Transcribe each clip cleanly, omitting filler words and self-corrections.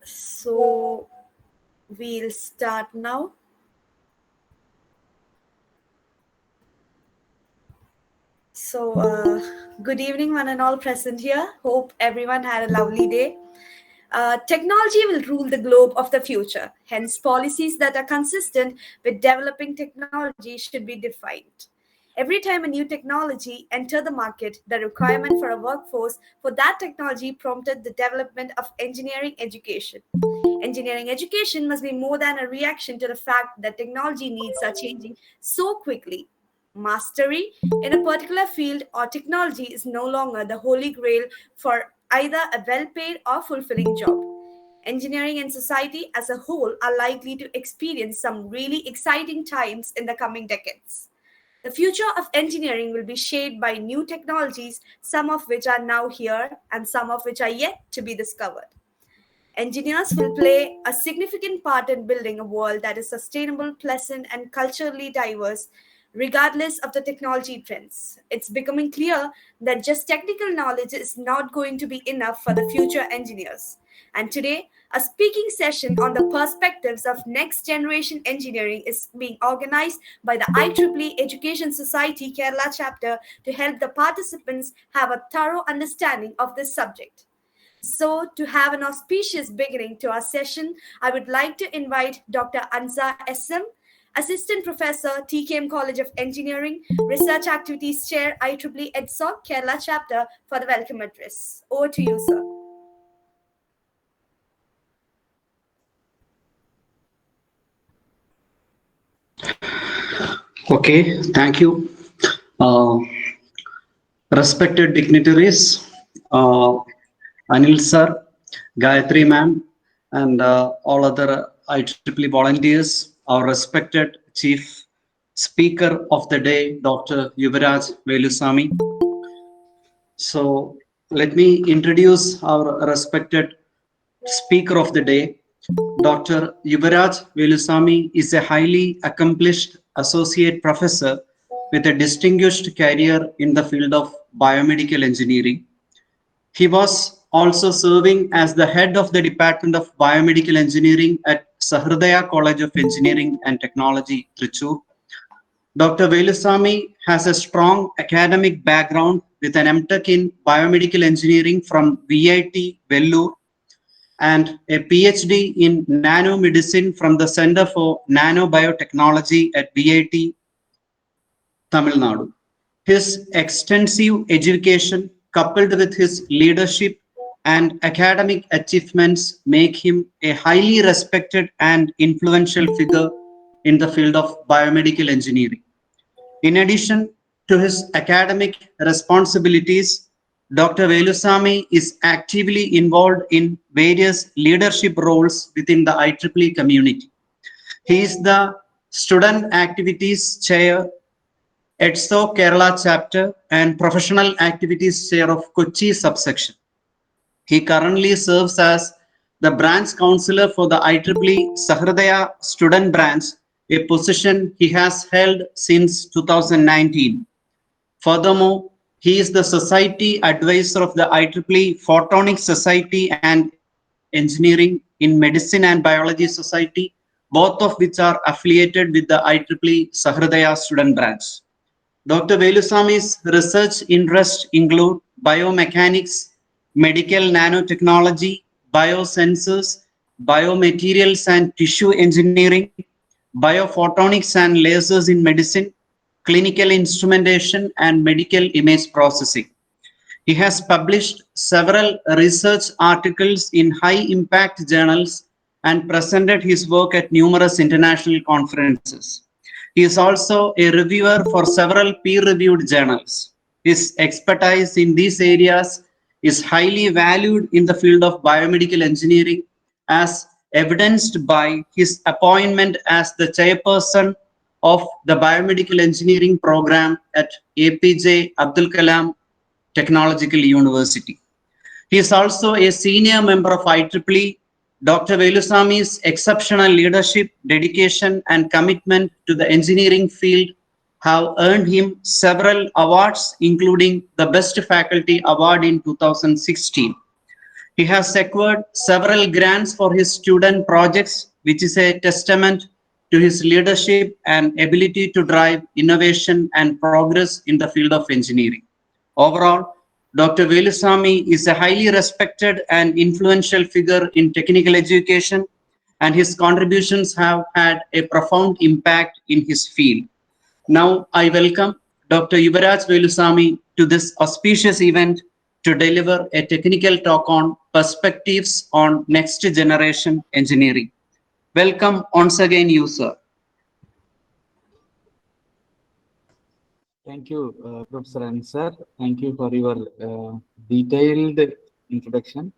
So we'll start now. Good evening, one and all present here. Hope everyone had a lovely day. Technology will rule the globe of the future. Hence, policies that are consistent with developing technology should be defined. Every time a new technology entered the market, the requirement for a workforce for that technology prompted the development of engineering education. Engineering education must be more than a reaction to the fact that technology needs are changing so quickly. Mastery in a particular field or technology is no longer the holy grail for either a well paid or fulfilling job. Engineering and society as a whole are likely to experience some really exciting times in the coming decades. The future of engineering will be shaped by new technologies, some of which are now here and some of which are yet to be discovered. Engineers will play a significant part in building a world that is sustainable, pleasant, and culturally diverse, regardless of the technology trends. It's becoming clear that just technical knowledge is not going to be enough for the future engineers. And today, a speaking session on the perspectives of next generation engineering is being organized by the IEEE Education Society Kerala Chapter to help the participants have a thorough understanding of this subject. So, to have an auspicious beginning to our session, I would like to invite Dr. Anza SM, Assistant Professor, TKM College of Engineering, Research Activities Chair, IEEE EdSoc Kerala Chapter, for the welcome address. Over to you, sir. Okay, thank you. Uh, Respected dignitaries, Anil sir, Gayatri ma'am, and all other IEEE volunteers, our respected Chief Speaker of the day, Dr. Yuvaraj Velusamy. So let me introduce our respected Speaker of the day. Dr. Yuvaraj Velusamy is a highly accomplished associate professor with a distinguished career in the field of biomedical engineering. He was also serving as the head of the Department of Biomedical Engineering at Sahridaya College of Engineering and Technology, Trichur. Dr. Velusamy has a strong academic background with an MTech in Biomedical Engineering from VIT Vellore and a PhD in nanomedicine from the Center for Nanobiotechnology at VIT Tamil Nadu. His extensive education, coupled with his leadership and academic achievements, make him a highly respected and influential figure in the field of biomedical engineering. In addition to his academic responsibilities, Dr. Velusamy is actively involved in various leadership roles within the IEEE community. He is the Student Activities Chair, EdSoc Kerala Chapter, and Professional Activities Chair of Kochi subsection. He currently serves as the branch counselor for the IEEE Sahridaya student branch, a position he has held since 2019. Furthermore, he is the society advisor of the IEEE Photonics Society and Engineering in Medicine and Biology Society, both of which are affiliated with the IEEE Sahridaya student branch. Dr. Velusamy's research interests include biomechanics, medical nanotechnology, biosensors, biomaterials and tissue engineering, biophotonics and lasers in medicine, clinical instrumentation, and medical image processing. He has published several research articles in high-impact journals and presented his work at numerous international conferences. He is also a reviewer for several peer-reviewed journals. His expertise in these areas is highly valued in the field of biomedical engineering, as evidenced by his appointment as the chairperson of the biomedical engineering program at APJ Abdul Kalam Technological University. He is also a senior member of IEEE. Dr. Velusamy's exceptional leadership, dedication, and commitment to the engineering field have earned him several awards, including the Best Faculty Award in 2016. He has secured several grants for his student projects, which is a testament to his leadership and ability to drive innovation and progress in the field of engineering. Overall, Dr. Velusamy is a highly respected and influential figure in technical education, and his contributions have had a profound impact in his field. Now, I welcome Dr. Yuvaraj Velusamy to this auspicious event to deliver a technical talk on perspectives on next generation engineering. Welcome once again, you, sir. Thank you, Professor Ansar. Thank you for your detailed introduction.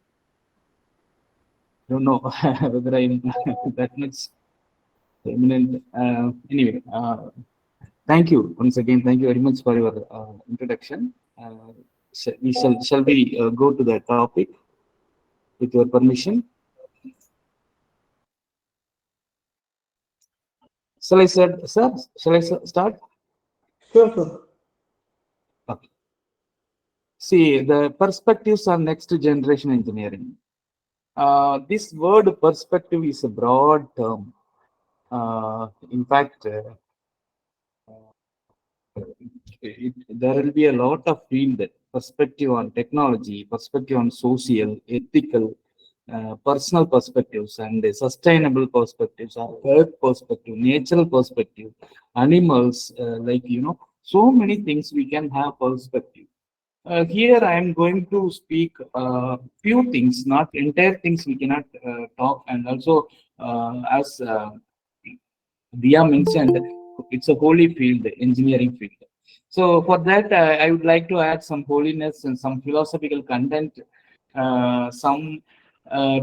I don't know whether I'm that much eminent. Anyway, thank you once again. Thank you very much for your introduction. Shall we go to the topic with your permission? Shall I start, sir? Shall I start? Sure, sir. Okay. See, the perspectives on next generation engineering. This word perspective is a broad term. In fact, there will be a lot of field perspective on technology, perspective on social, ethical, personal perspectives, and sustainable perspectives, or earth perspective, natural perspective, animals, so many things we can have perspective. Here I am going to speak few things, not entire things we cannot talk, and also as Dia mentioned, it's a holy field, engineering field. So for that, I would like to add some holiness and some philosophical content, some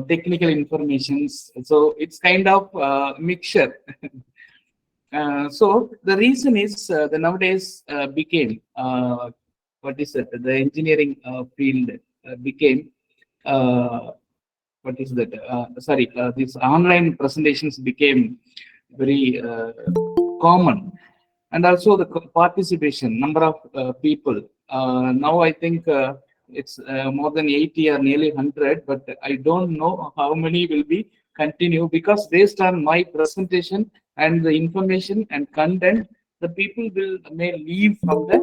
technical informations. So it's kind of mixture. So the reason is the nowadays became what is it? The engineering field became what is that? Sorry, these online presentations became very common, and also the participation number of people. Now I think it's more than 80 or nearly 100, but I don't know how many will be continue, because based on my presentation and the information and content, the people will may leave from the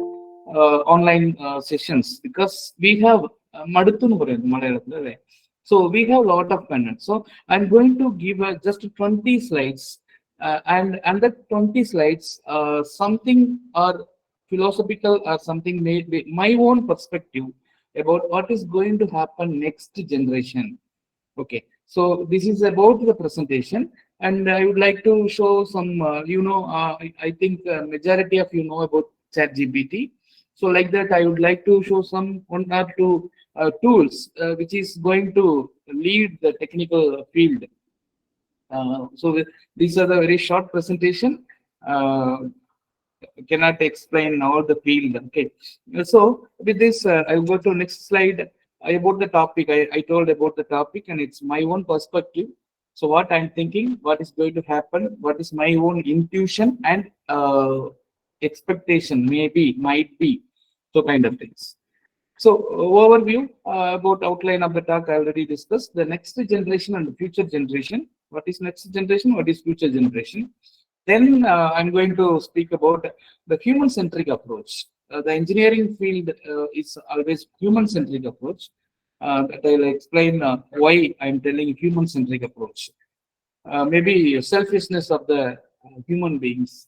online sessions, because we have so we have a lot of content. So I'm going to give just 20 slides, and under 20 slides, something or philosophical or something made with my own perspective about what is going to happen next generation. Okay, so this is about the presentation, and I would like to show some, I think majority of you know about ChatGPT. So like that, I would like to show some one or two tools which is going to lead the technical field. So these are the very short presentation. Cannot explain all the field. Okay, so with this, I'll go to next slide. About the topic, I told about the topic, and it's my own perspective. So what I'm thinking, what is going to happen, what is my own intuition and expectation, maybe, might be, so kind of things. So overview about outline of the talk I already discussed. The next generation and the future generation. What is next generation? What is future generation? Then I'm going to speak about the human-centric approach. The engineering field is always human-centric approach. That I'll explain why I'm telling human-centric approach. Maybe selfishness of the human beings.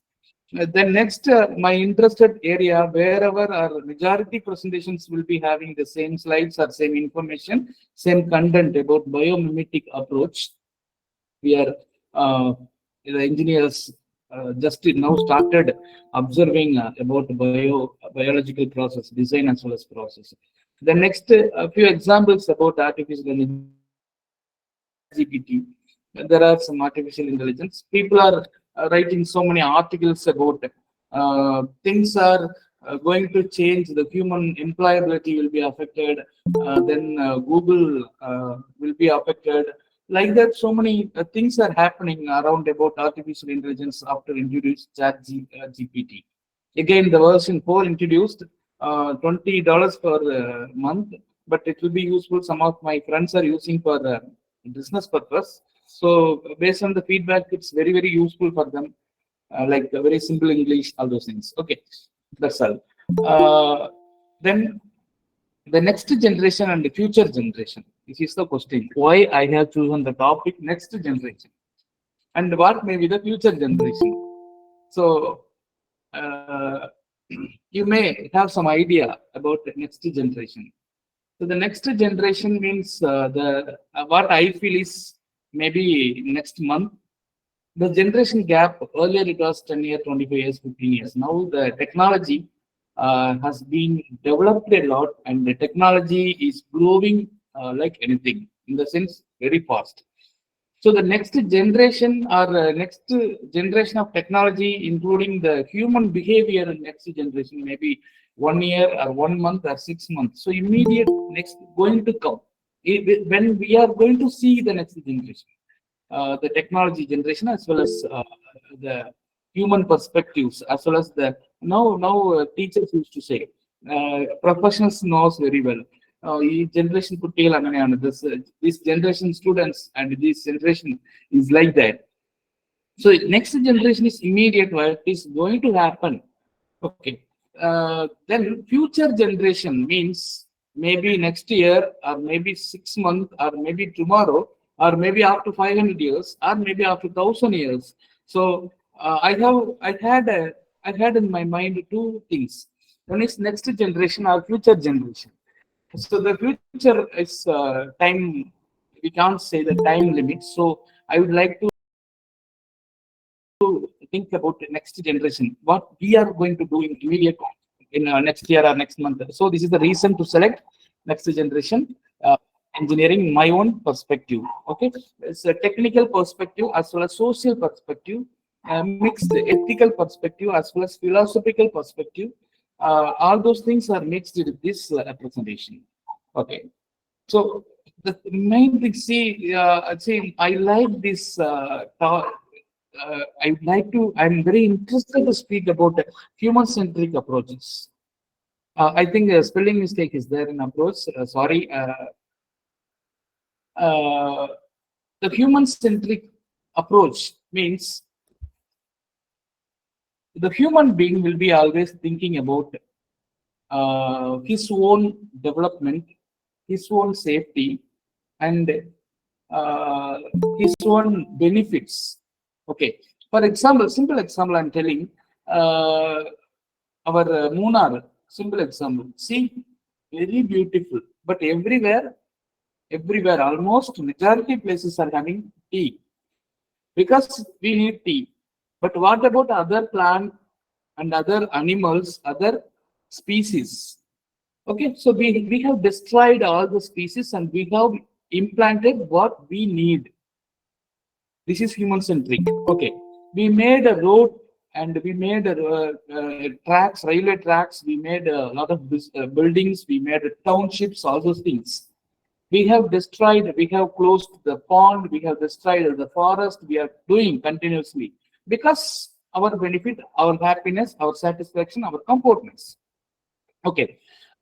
Then next, my interested area, wherever our majority presentations will be having the same slides or same information, same content about biomimetic approach. We are the engineers just now started observing about biological process, design as well as process. The next, a few examples about artificial intelligence. GPT. There are some artificial intelligence. People are writing so many articles about things are going to change. The human employability will be affected. Then Google will be affected. Like that, so many things are happening around about artificial intelligence after introduced GPT. Again, the version 4 introduced $20 per month. but it will be useful. Some of my friends are using for business purpose. So based on the feedback, it's very, very useful for them. Like very simple English, all those things. Okay, that's all. Then the next generation and the future generation. This is the question. Why I have chosen the topic next generation, and what may be the future generation. So uh, you may have some idea about the next generation. So the next generation means the what I feel is maybe next month. The generation gap, earlier it was 10 years, 25 years, 15 years. Now the technology has been developed a lot, and the technology is growing like anything, in the sense very fast. So the next generation or next generation of technology, including the human behavior in next generation, maybe 1 year or 1 month or 6 months. So immediate next going to come. When we are going to see the next generation, the technology generation, as well as the human perspectives, as well as the teachers used to say, professionals knows very well. ഈ generation കുട്ടികൾ അങ്ങനെയാണ്. This generation students and this generation is like that. So next generation is immediate. What is going to happen? Okay. Then future generation means maybe next year, or maybe 6 months, or maybe tomorrow, or maybe after 500 years, or maybe after 1,000 years. So I had in my mind two things. One is next generation or future generation. So the future is time. We can't say the time limit. So I would like to think about the next generation, what we are going to do in immediate in next year or next month. So this is the reason to select next generation engineering, my own perspective. Okay, it's a technical perspective as well as social perspective, mixed ethical perspective as well as philosophical perspective. All those things are mixed with this presentation. Okay, so the main thing, see, I like this talk. I would like to, I'm very interested to speak about human-centric approaches. I think a spelling mistake is there in approach. Sorry. The human-centric approach means the human being will be always thinking about his own development, his own safety, and his own benefits. Okay. For example, simple example I'm telling, our Munnar, simple example. See, very beautiful, but everywhere, almost majority places are having tea, because we need tea. But what about other plant and other animals, other species? Okay, so we have destroyed all the species and we have implanted what we need. This is human centric. Okay, we made a road and we made tracks, railway tracks. We made a lot of buildings. We made townships. All those things. We have destroyed. We have closed the pond. We have destroyed the forest. We are doing continuously because our benefit, our happiness, our satisfaction, our comfortness. Okay.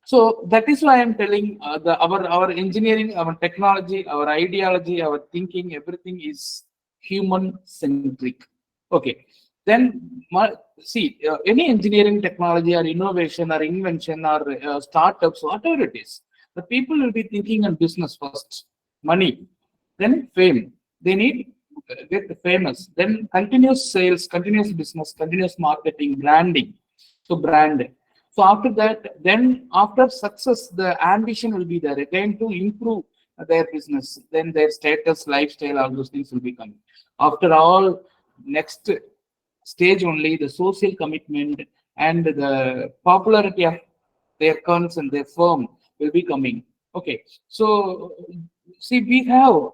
So that is why I'm telling our engineering, our technology, our ideology, our thinking, everything is human centric. Okay, then see, any engineering technology or innovation or invention or startups, whatever it is, the people will be thinking on business first, money, then fame. They need get famous, then continuous sales, continuous business, continuous marketing, branding. So brand. So after that, then after success, the ambition will be there again to improve their business. Then their status, lifestyle, all those things will be coming. After all, next stage only the social commitment and the popularity of their cons and their firm will be coming. Okay, so see, we have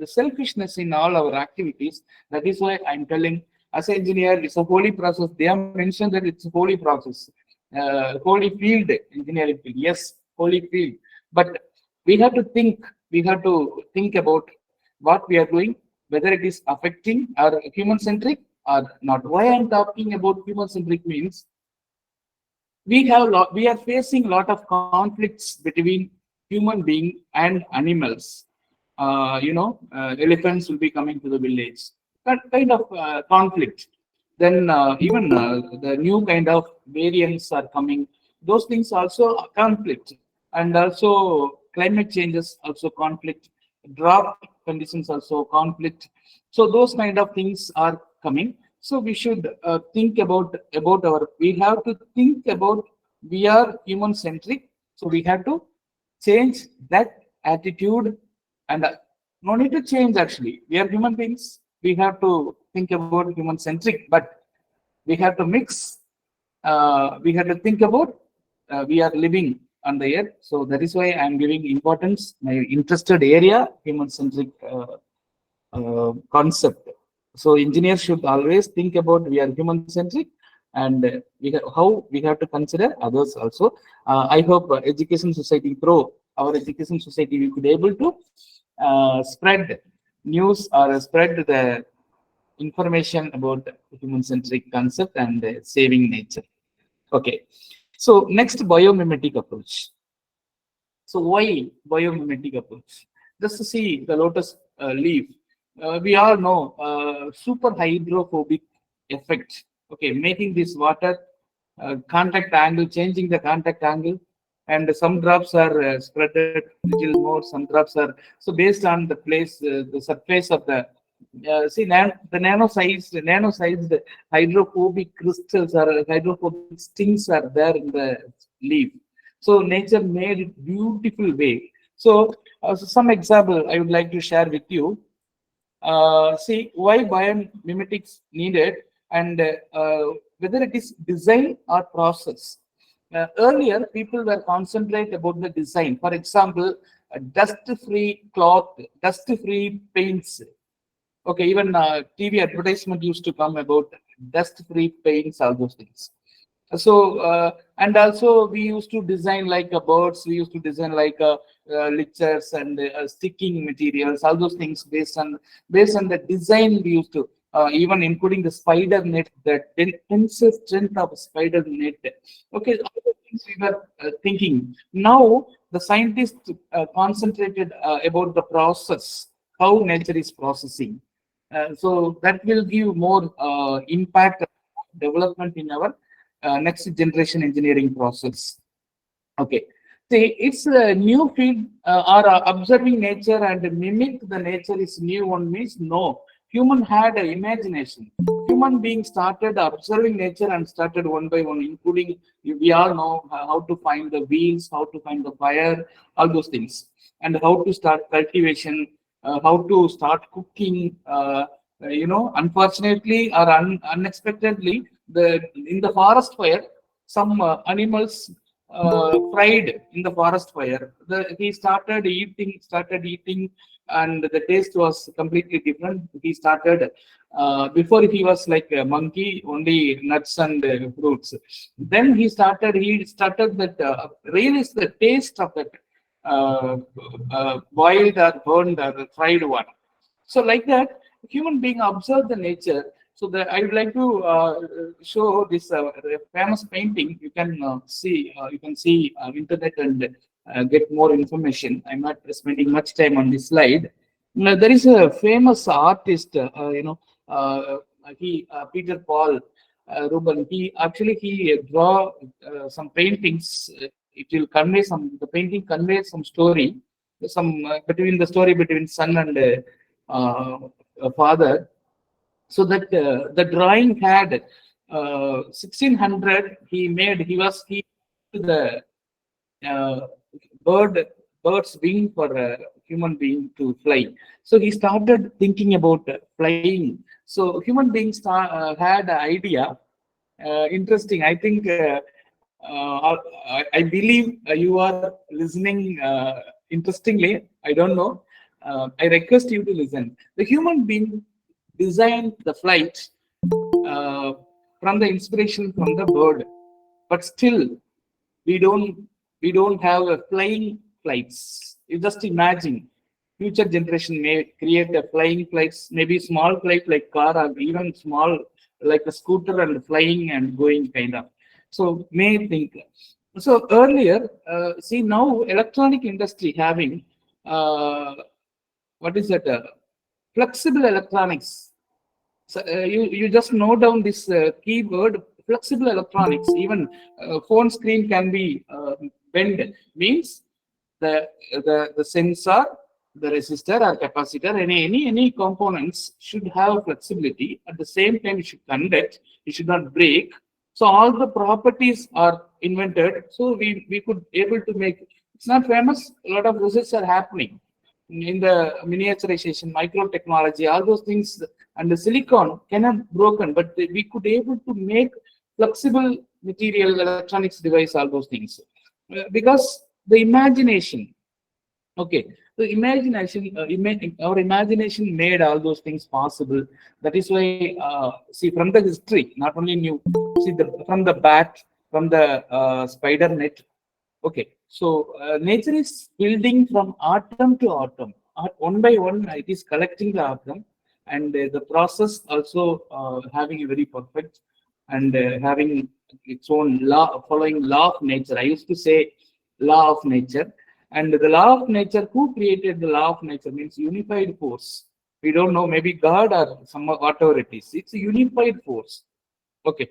the selfishness in all our activities. That is why I'm telling, as an engineer, it's a holy process. They have mentioned that it's a holy process. Holy field, engineering field, yes, holy field. But we have to think about what we are doing, whether it is affecting our human centric or not. Why I'm talking about human centric means we are facing a lot of conflicts between human being and animals. Elephants will be coming to the village. That kind of conflict. Then even the new kind of variants are coming. Those things also are conflict, and also climate changes also conflict. Drought conditions also conflict. So those kind of things are coming. So we should think about our. We have to think about, we are human centric. So we have to change that attitude, and no need to change. Actually, we are human beings. We have to think about human centric, but we have to mix. We have to think about, we are living on the earth. So that is why I am giving importance, my interested area, human centric concept. So engineers should always think about, we are human centric, and how we have to consider others also. I hope education society, through our education society, we could able to spread news or spread the information about human centric concept and saving nature. Okay, so next, biomimetic approach. So why biomimetic approach? Just to see the lotus leaf. We all know super hydrophobic effect. Okay, making this water contact angle, changing the contact angle, and some drops are spreaded little more. Some drops are, so based on the place, the surface of the the nano-sized hydrophobic crystals or hydrophobic stings are there in the leaf. So nature made it beautiful way. So, some example I would like to share with you. See why biomimetics needed, and whether it is design or process. Earlier, people were concentrate about the design. For example, dust-free cloth, dust-free paints. Okay, even TV advertisement used to come about dust-free paints, all those things. So and also we used to design like birds. We used to design like lichers and sticking materials. All those things based on the design we used to. Even including the spider net, the tensile strength of spider net. Okay, all the things we were thinking. Now the scientists concentrated about the process, how nature is processing. So that will give more impact, development in our next generation engineering process. Okay, see, it's a new field, or observing nature and mimic the nature is new one means no. Human had an imagination. Human being started observing nature and started one by one, including, we all know how to find the wheels, how to find the fire, all those things, and how to start cultivation, how to start cooking. Unfortunately or unexpectedly, in the forest fire, some animals fried in the forest fire. He started eating, and the taste was completely different. He started, before he was like a monkey, only nuts and fruits. Then he started that realized the taste of that boiled or burned or fried one. So like that, human being observe the nature. So I would like to show this famous painting. You can see internet and get more information. I'm not spending much time on this slide. Now, there is a famous artist, Peter Paul Rubens. He draw some paintings. It will convey the painting conveys some story, between the story between son and father. So that the drawing had 1600. He the uh, bird's wing for a human being to fly. So he started thinking about flying. So human beings had an idea. Interesting. I think I believe you are listening interestingly. I don't know. I request you to listen. The human being designed the flight uh, from the inspiration from the bird, but still we don't have a flying flights. You just imagine, future generation may create a flying flights, maybe small flight like car, or even small like a scooter and flying and going kind of. So may think. So earlier, see now electronic industry having what is that? Flexible electronics. So you just note down this keyword flexible electronics. Even phone screen can be bent. Means the sensor, the resistor or capacitor, any components should have flexibility. At the same time, it should conduct. It should not break. So all the properties are invented. So we could able to make. It's not famous. A lot of research are happening in the miniaturization, micro technology, all those things, and the silicon cannot broken, but we could able to make flexible material, electronics device, all those things, because the imagination. Okay, the imagination, our imagination made all those things possible. That is why, see from the history, not only new, see from the bat, from the spider net. Okay, so nature is building from atom to atom. One by one, it is collecting the atom, and the process also having a very perfect and having its own law, following law of nature. I used to say law of nature, and the law of nature. Who created the law of nature? Means unified force. We don't know, maybe God or some whatever it is. It's a unified force. Okay,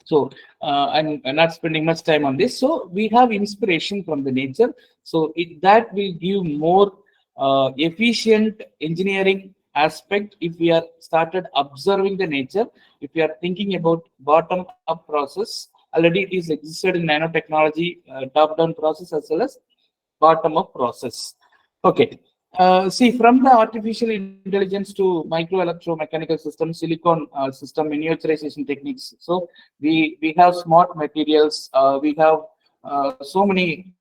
so I'm not spending much time on this. So we have inspiration from the nature. So that will give more efficient engineering aspect if we are started observing the nature. If we are thinking about bottom up process, already it is existed in nanotechnology, top down process as well as bottom up process. Okay. See, from the artificial intelligence to micro electromechanical system, silicon system, miniaturization techniques. So we have smart materials. We have so many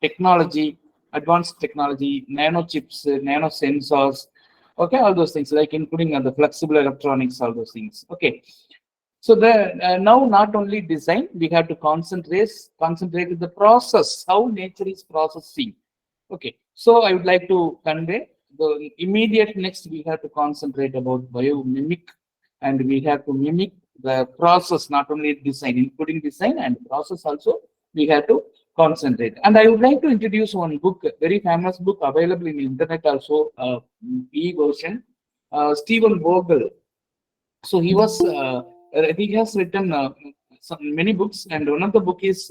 technology, advanced technology, nano chips, nano sensors. Okay, all those things, like including the flexible electronics, all those things. Okay. So now not only design, we have to concentrate the process, how nature is processing. Okay, so I would like to convey the immediate next. We have to concentrate about biomimic, and we have to mimic the process, not only design, including design and process also. We have to concentrate. And I would like to introduce one book, a very famous book available in the internet also, e-version. Stephen Vogel. So he has written many books, and one of the book is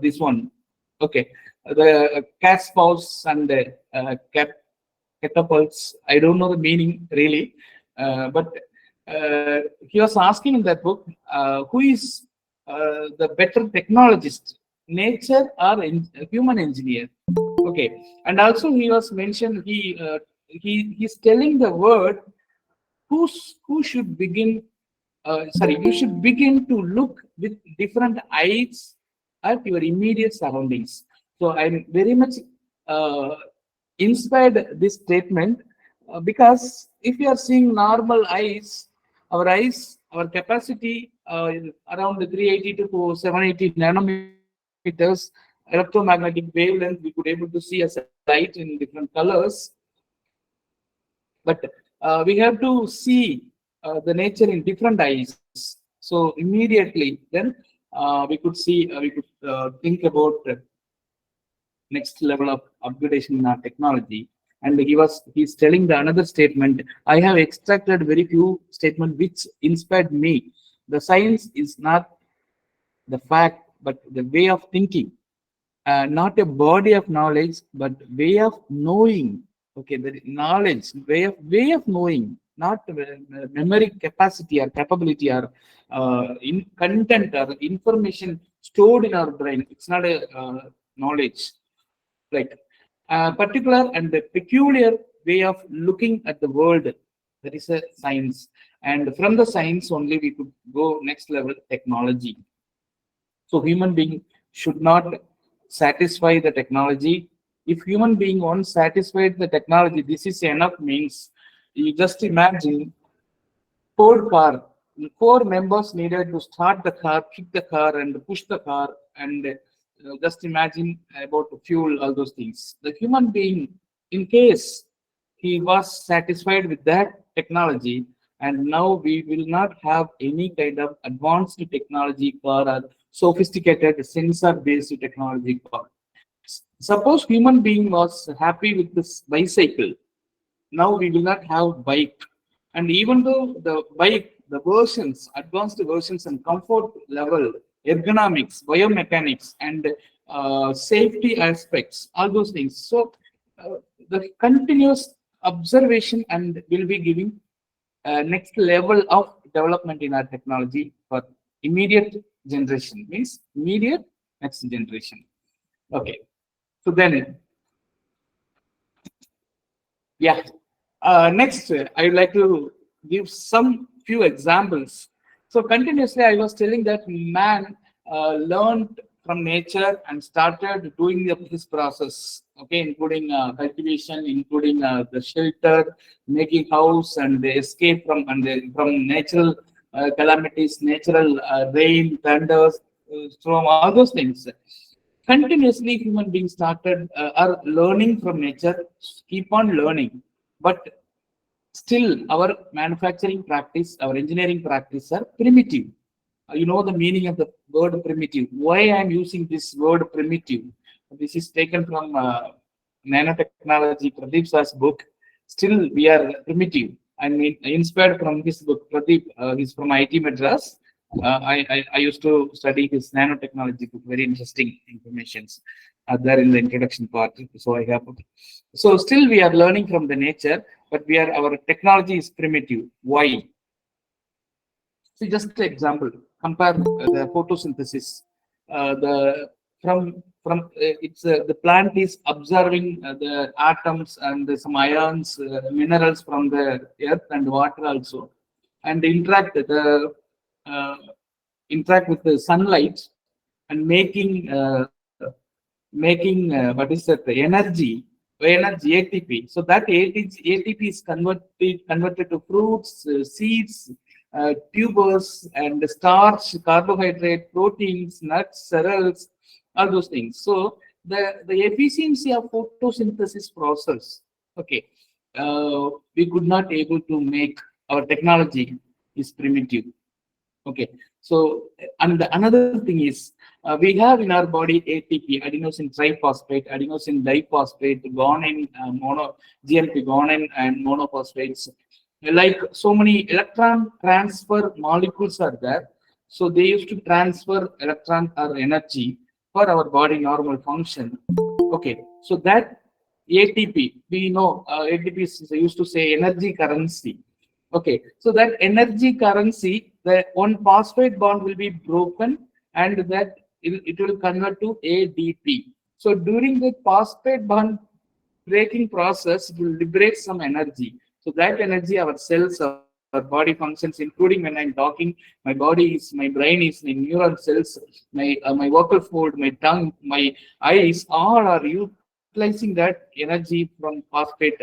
this one. Okay, the cat's paws and catapults. I don't know the meaning really, but he was asking in that book, who is the better technologist, nature or human engineer? Okay, and also he was mentioned, he's telling the word, who should begin, sorry, you should begin to look with different eyes at your immediate surroundings. So I'm very much uh, inspired this statement, because if you are seeing normal eyes, our capacity around the 380 to 780 nanometers electromagnetic wavelength, we could able to see as a light in different colors. But we have to see the nature in different eyes. So immediately then we could see, we could think about next level of upgradation in our technology. And he's telling the another statement. I have extracted very few statements which inspired me. The science is not the fact, but the way of thinking. Not a body of knowledge, but way of knowing. Okay, the knowledge, way of knowing, not memory capacity or capability or in content or information stored in our brain. It's not a knowledge, like particular and a peculiar way of looking at the world. That is a science, and from the science only we could go next level technology. So human being should not satisfy the technology. If human being once satisfied the technology, this is enough. Means you just imagine Ford car. Four members needed to start the car, kick the car, and push the car, and just imagine about the fuel, all those things. The human being, in case he was satisfied with that technology, and now we will not have any kind of advanced technology car or sophisticated sensor-based technology. Suppose human being was happy with this bicycle. Now we will not have bike. And even though the bike, the versions, advanced versions and comfort level, ergonomics, biomechanics, and safety aspects, all those things. So the continuous observation and will be giving next level of development in our technology for immediate generation, means immediate next generation. Okay. So then, yeah. Next, I would like to give some few examples. So continuously, I was telling that man learned from nature and started doing his process. Okay, including cultivation, including the shelter, making house, and the escape from from natural calamities, natural rain, thunders, storm, all those things. Continuously, human beings started are learning from nature, keep on learning, but still our manufacturing practice, our engineering practice are primitive. You know the meaning of the word primitive. Why I'm using this word primitive? This is taken from nanotechnology, Pradeep Sah's book. Still, we are primitive. I mean, inspired from his book. Pradeep is from IIT Madras. I used to study his nanotechnology book. Very interesting informations there in the introduction part. So I have. So still, we are learning from the nature, but our technology is primitive. Why? See, just an example. Compare the photosynthesis. The from it's the plant is observing the atoms and some ions, minerals from the earth and water also, and uh, interact with the sunlight and making what is that, the energy ATP. So that ATP is converted to fruits, seeds, tubers, and starch, carbohydrate, proteins, nuts, cereals, all those things. So the efficiency of photosynthesis process, okay, we could not able to make. Our technology is primitive. Okay, so and another thing is we have in our body ATP, adenosine triphosphate, adenosine diphosphate, guanine, GMP, guanine and monophosphates. Like so many electron transfer molecules are there. So they used to transfer electron or energy for our body normal function. Okay, so that ATP, we know ATP is used to say energy currency. Okay, so that energy currency, the one phosphate bond will be broken and that it will convert to ADP. So during the phosphate bond breaking process, it will liberate some energy. So that energy, our cells, our body functions, including when I'm talking, my body is, my brain is in neural cells, my vocal fold, my tongue, my eyes, all are utilizing that energy from phosphate,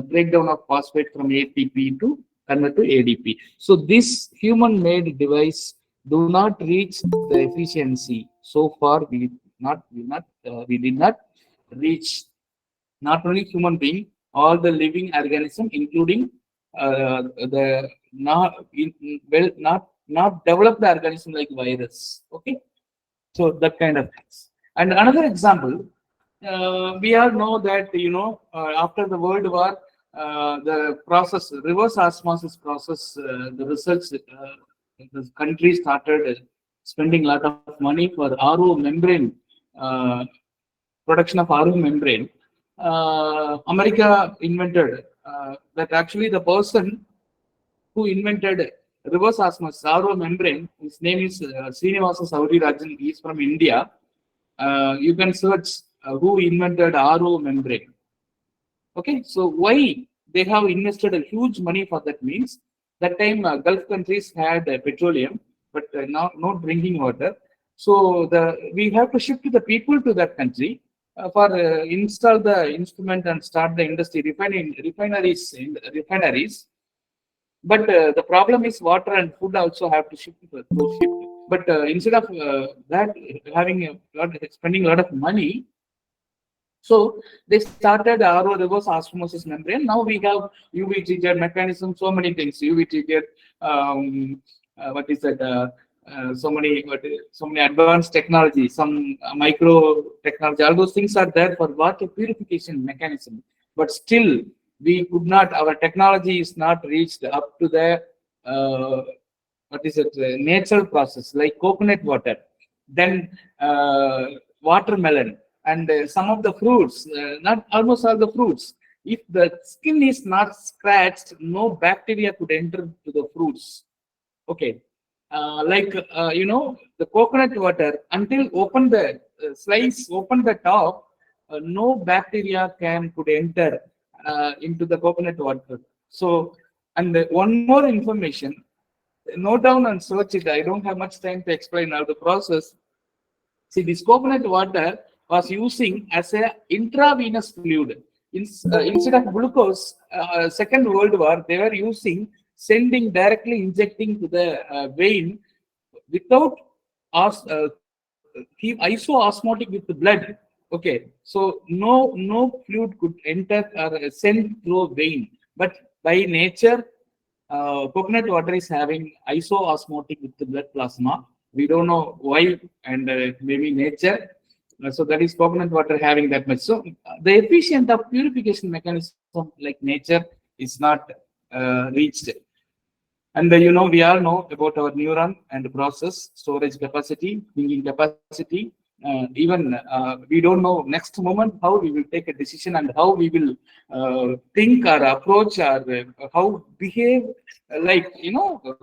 breakdown of phosphate from ATP to convert to ADP. So this human-made device do not reach the efficiency. So far, we did not reach, not only human being, all the living organism, including the not developed organism like virus. Okay, so that kind of things. And another example, we all know that after the World War, the process, reverse osmosis process, the research, the country started spending a lot of money for RO membrane, production of RO membrane. America invented that. Actually, the person who invented reverse osmosis RO membrane, his name is Srinivasa Saurirajan. He is from India. You can search who invented RO membrane. Okay, so why they have invested a huge money for that means that time Gulf countries had petroleum, but not drinking water. So we have to shift the people to that country for install the instrument and start the industry, refineries. But the problem is water and food also have to shift to shift. But instead of that, spending a lot of money, so they started RO, reverse osmosis membrane. Now we have UV treated mechanism, so many things. UV treated, what is that? so many advanced technology, some micro technology, all those things are there for water purification mechanism. But still, we could not, our technology is not reached up to the uh, what is it, natural process like coconut water, then uh, watermelon, and some of the fruits, not almost all the fruits. If the skin is not scratched, no bacteria could enter to the fruits. Okay. Like, the coconut water, until open the slice, open the top, no bacteria could enter into the coconut water. So, and one more information, note down and search it. I don't have much time to explain now the process. See, this coconut water was using as a intravenous fluid. Instead of glucose, Second World War, they were using, sending directly injecting to the vein without isoosmotic with the blood. Okay, so no fluid could enter or send through vein. But by nature, coconut water is having isoosmotic with the blood plasma. We don't know why, and maybe nature. So that is coconut water having that much. So the efficient of purification mechanism like nature is not reached. And we all know about our neuron and process, storage capacity, thinking capacity. Even we don't know next moment how we will take a decision and how we will think or approach or how behave. Like,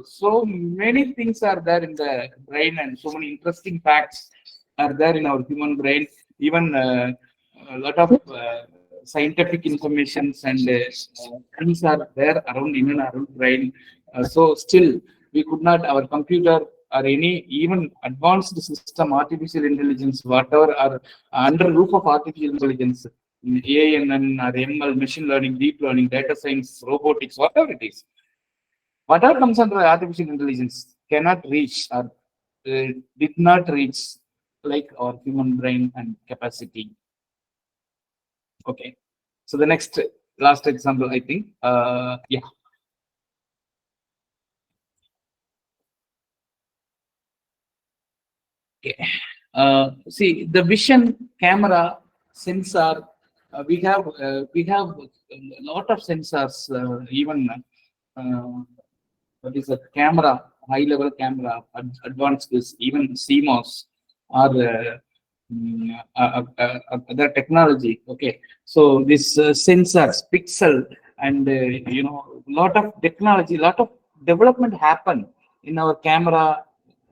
so many things are there in the brain, and so many interesting facts are there in our human brain. Even a lot of scientific informations and things are there around in and around brain. So still, we could not, our computer or any even advanced system, artificial intelligence, whatever are under roof of artificial intelligence, ANN or ML, machine learning, deep learning, data science, robotics, whatever it is, whatever comes under artificial intelligence cannot reach or did not reach like our human brain and capacity. Okay. So the next last example, I think, yeah. Okay. See, the vision camera sensor, we have a lot of sensors, even what is a camera, high level camera, advanced is even CMOS or other technology. Okay, so this sensors, pixel, and lot of technology, lot of development happen in our camera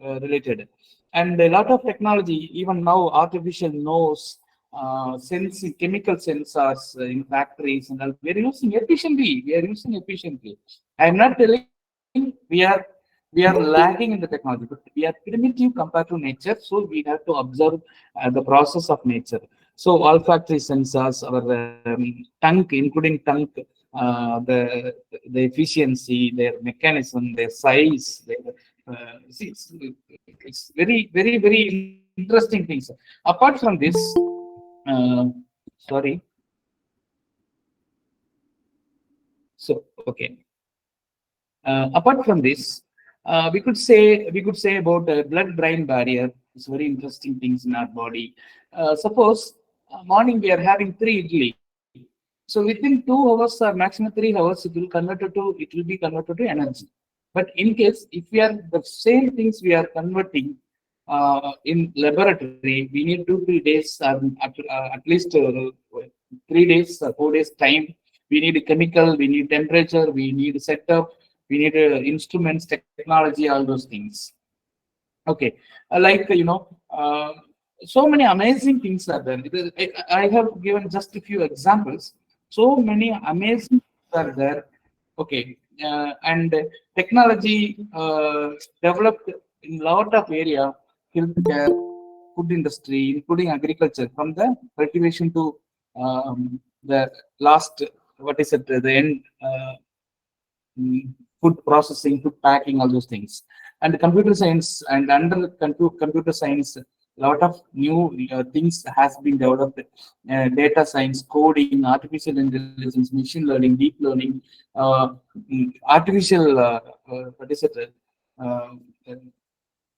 related, and a lot of technology. Even now, artificial nose, sensing chemical sensors in factories, and all, we are using efficiently. We are using efficiently. I am not telling we are lagging in the technology, but we are primitive compared to nature. So we have to observe the process of nature. So olfactory sensors, our tongue, including tongue, the efficiency, their mechanism, their size, see, it's very, very, very interesting things. Apart from this, sorry. So okay. Apart from this, we could say about blood-brain barrier. It's very interesting things in our body. Suppose morning we are having 3 idli, so within 2 hours or maximum 3 hours, it will be converted to energy. But in case if we are the same things we are converting in laboratory, we need 2-3 days, at least 3 days or 4 days time. We need a chemical, we need temperature, we need setup, we need instruments, technology, all those things. Okay, like so many amazing things are there. I have given just a few examples. So many amazing things are there. Okay, and technology developed in lot of area, healthcare, food industry, including agriculture, from the cultivation to the last, what is it, the end. Food processing, food packing, all those things. And computer science, and under computer science, a lot of new things has been developed. Data science, coding, artificial intelligence, machine learning, deep learning, artificial, what is it? Uh,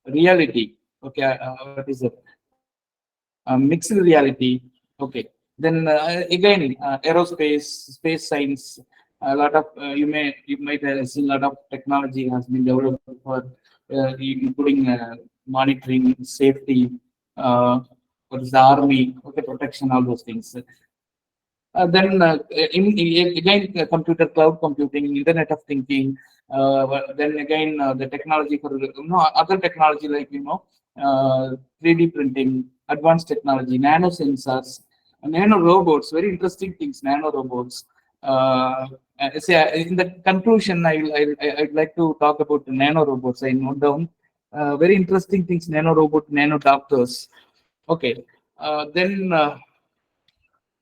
reality. Okay, what is it? Mixed reality. Okay. Then again, aerospace, space science. A lot of you might have seen a lot of technology has been developed for including monitoring, safety, what is the army, okay, protection, all those things. Then again, computer, cloud computing, Internet of Thinking. Then again, the technology for other technology like 3D printing, advanced technology, nano sensors, nano robots. Very interesting things, nano robots. In the conclusion, I'd like to talk about the nano robots. I note down very interesting things: nano robot, nano doctors. Okay, then.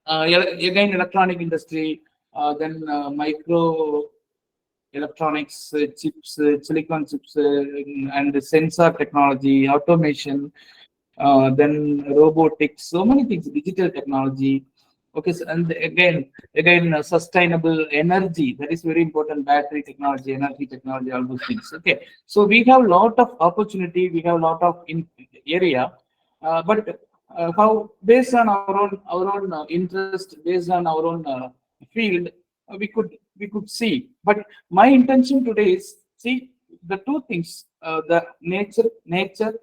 Again, electronic industry, then micro electronics, chips, silicon chips, and the sensor technology, automation, then robotics, so many things, digital technology. Okay, so, and again, sustainable energy, that is very important. Battery technology, energy technology, all those things. Okay, so we have a lot of opportunity, we have a lot of area, but how based on our own interest, based on our own field, we could see. But my intention today is see the two things: the nature,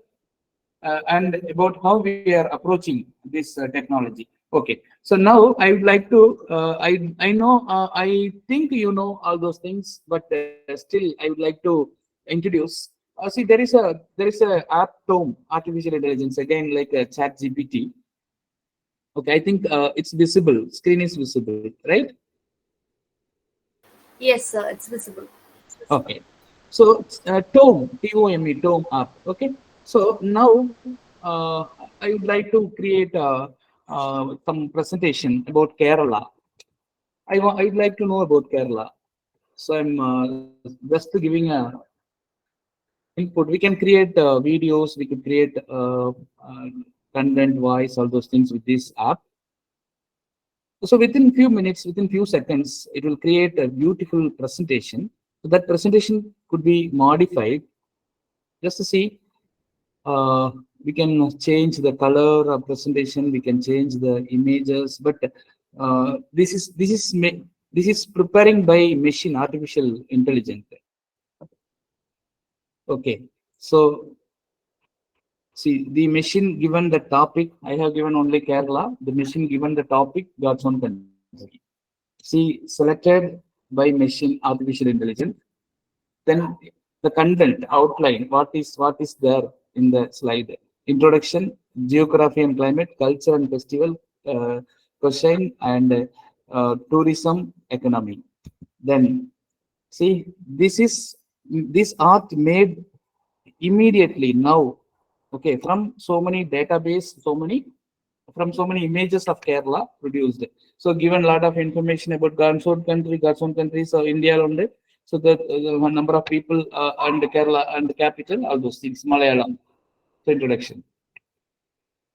and about how we are approaching this technology. Okay, so now I would like to. I know I think you know all those things, but still I would like to introduce. See, there is a app Tome artificial intelligence, again like a Chat GPT. Okay, I think it's visible. Screen is visible, right? Yes, sir, it's visible. Okay. So Tome, Tome, Tome app. Okay. So now I would like to create some presentation about Kerala. I'd like to know about Kerala. So I'm just giving a input. We can create videos. We can create content, voice, all those things with this app. So within few minutes, within few seconds, it will create a beautiful presentation. So that presentation could be modified. Just to see, we can change the color of presentation. We can change the images, but this is preparing by machine, artificial intelligence. Okay, so see the machine given the topic. I have given only Kerala. The machine given the topic, God's own country. See, selected by machine, artificial intelligence. Then the content outline, what is there in the slide: introduction, geography and climate, culture and festival, question, and tourism, economy. Then see, this art made immediately now. Okay, from so many database, so many images of Kerala produced. So given a lot of information about God's own country, so India only. So the number of people and Kerala and the capital, all those things, Malayalam. So introduction.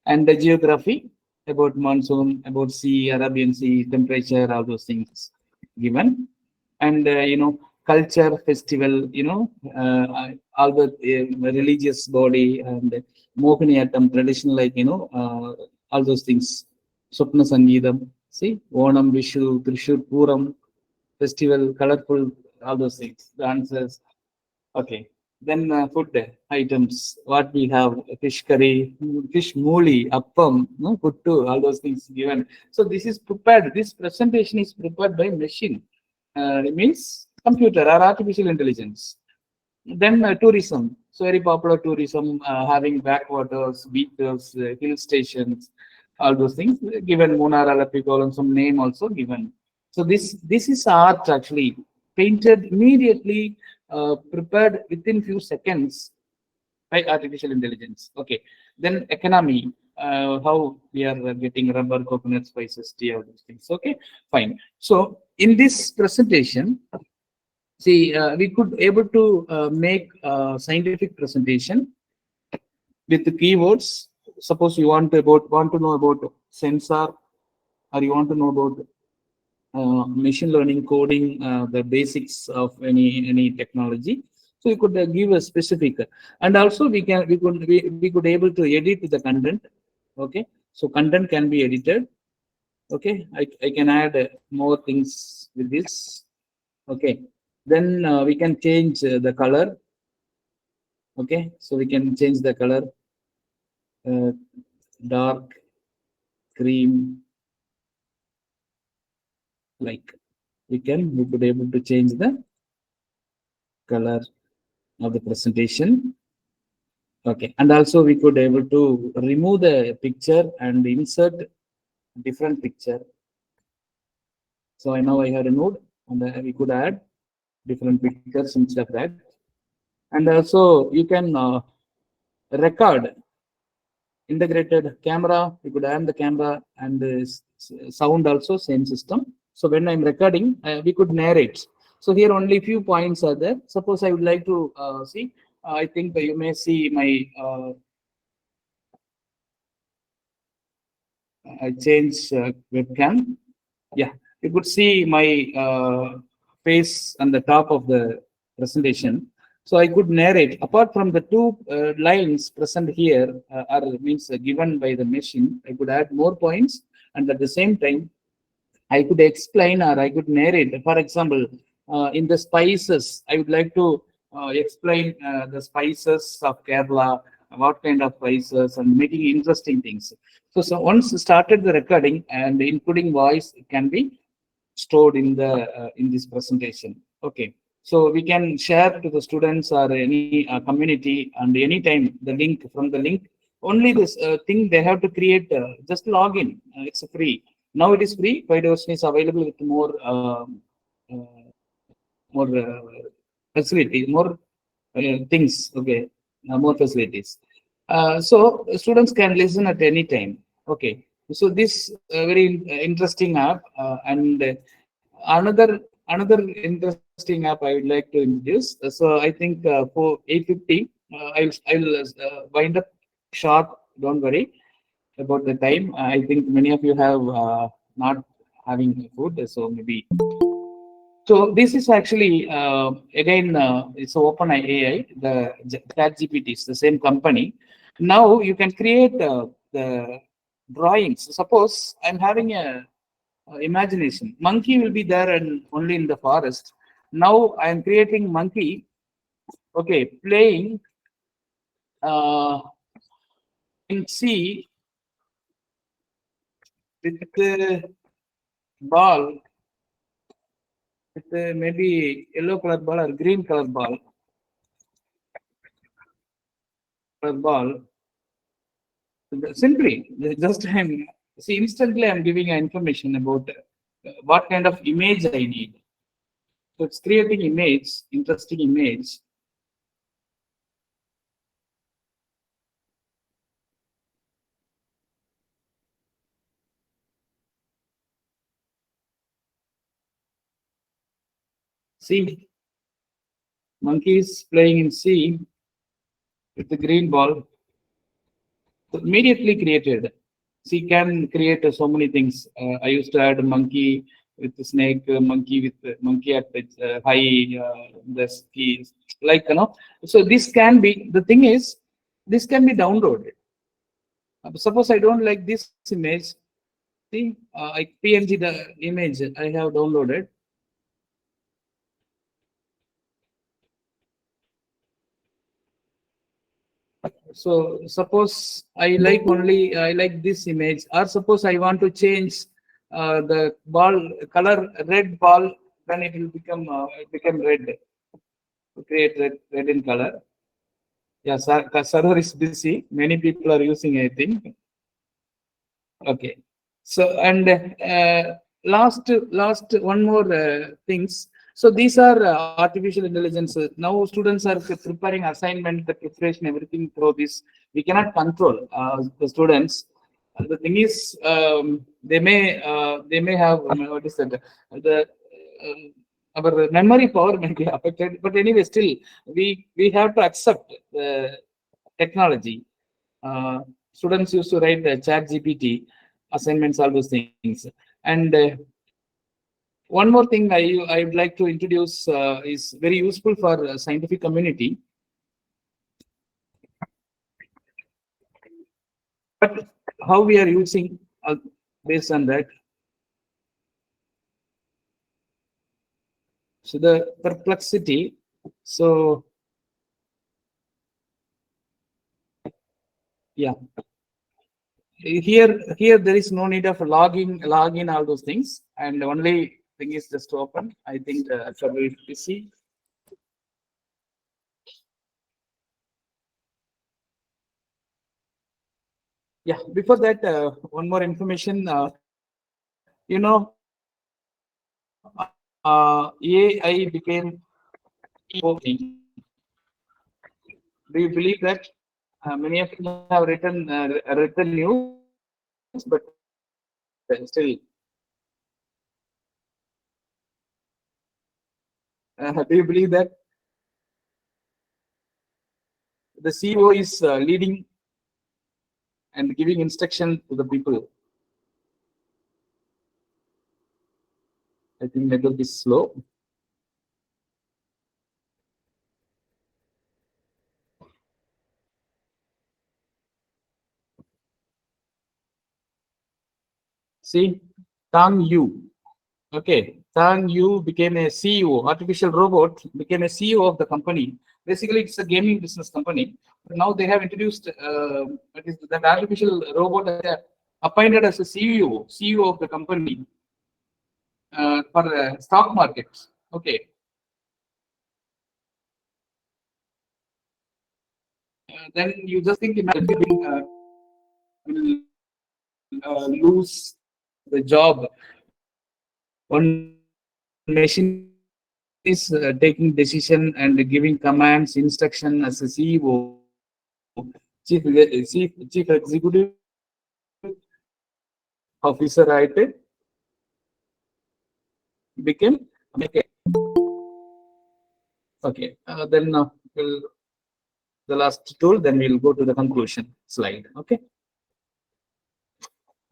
And the geography about monsoon, about sea, Arabian Sea, temperature, all those things given. And culture, festival, all the religious body, and Mohiniyattam, traditional, like all those things. Swapna Sangeetam, see, Onam, Vishu, Trishur, Puram, festival, colorful, all those things, dances. Okay. Then food items, what we have: fish curry, fish mooli, appam, no, puttu, all those things given. So this is prepared. This presentation is prepared by machine. It means computer or artificial intelligence. Then tourism. So very popular tourism, having backwaters, beaches, hill stations, all those things given. Munnar, Alappuzha, and some name also given. So this is art actually painted immediately, prepared within few seconds by artificial intelligence. Okay. Then economy, how we are getting rubber, coconut, spices, tea, all those things. Okay, fine. So in this presentation, see, we could able to make scientific presentation with the keywords. Suppose you want to know about sensor, or you want to know about machine learning, coding, the basics of any technology. So you could give a specific, and also we could able to edit the content. Okay, so content can be edited. Okay, I can add more things with this. Okay, then we can change the color. Okay, so we can change the color, uh, dark, cream, like we could able to change the color of the presentation. Okay, and also we could able to remove the picture and insert different picture. So I now I have removed, and we could add different pictures instead of that. And also you can record integrated camera. You could add the camera and the sound also same system. So when I'm recording, we could narrate. So here only few points are there. Suppose I would like to see. I think you may see my. I change webcam. Yeah, you could see my face on the top of the presentation. So I could narrate. Apart from the two lines present here, are means given by the machine, I could add more points, and at the same time, I could explain or I could narrate. For example, in the spices, I would like to explain the spices of Kerala, what kind of spices, and making interesting things. So once started the recording and including voice, it can be stored in this presentation. Okay, so we can share to the students or any community, and anytime the link from the link. Only this thing they have to create. Just log in. It's free. Now it is free. 5 is available with uh, more facilities, more things. Okay, more facilities. So students can listen at any time. Okay, so this very interesting app, and another interesting app I would like to introduce. So I think for 8:50, I'll wind up short. Don't worry about the time. I think many of you have not having food, so maybe. So this is actually again it's open AI, the ChatGPT is the same company. Now you can create the drawings. Suppose I'm having a imagination. Monkey will be there and only in the forest. Now I am creating monkey. Okay, playing uh, in sea with the ball, with maybe yellow color ball or green color ball. Simply, just I'm see instantly I'm giving information about what kind of image I need. So it's creating image, interesting image. See, monkeys playing in sea with the green ball. So immediately created. She can create so many things. I used to add a monkey with the snake, monkey with monkey at its high the skis, like So this can be the thing is this can be downloaded. Suppose I don't like this image. See, I PNG the image I have downloaded. So suppose I like this image, or suppose I want to change the ball color, red ball, then it become red. To create red in color. Yeah, server is busy. Many people are using, I think. Okay. So and last one more things. So these are artificial intelligence. Now students are preparing assignment, the preparation, everything through this. We cannot control the students. The thing is, they may have what is that the our memory power may be affected. But anyway, still we have to accept the technology. Students used to write chat GPT assignments, all those things, and One more thing I would like to introduce is very useful for scientific community. But how we are using based on that. So the perplexity. So yeah, here there is no need of login all those things, and the only thing is just to open. I think for PC. Yeah, before that, one more information. AI became do you believe that many of you have written news, but still, do you believe that the CEO is leading and giving instruction to the people? I think network is slow. See, Tang Yu. Okay, Tang Yu became a CEO. Artificial robot became a CEO of the company. Basically, it's a gaming business company. But now they have introduced that artificial robot appointed as a CEO of the company for the stock markets. Okay. Then you just think will lose the job. One machine is taking decision and giving commands, instruction as a CEO, chief executive officer, right? Became okay. Then we'll the last tool. Then we'll go to the conclusion slide. Okay.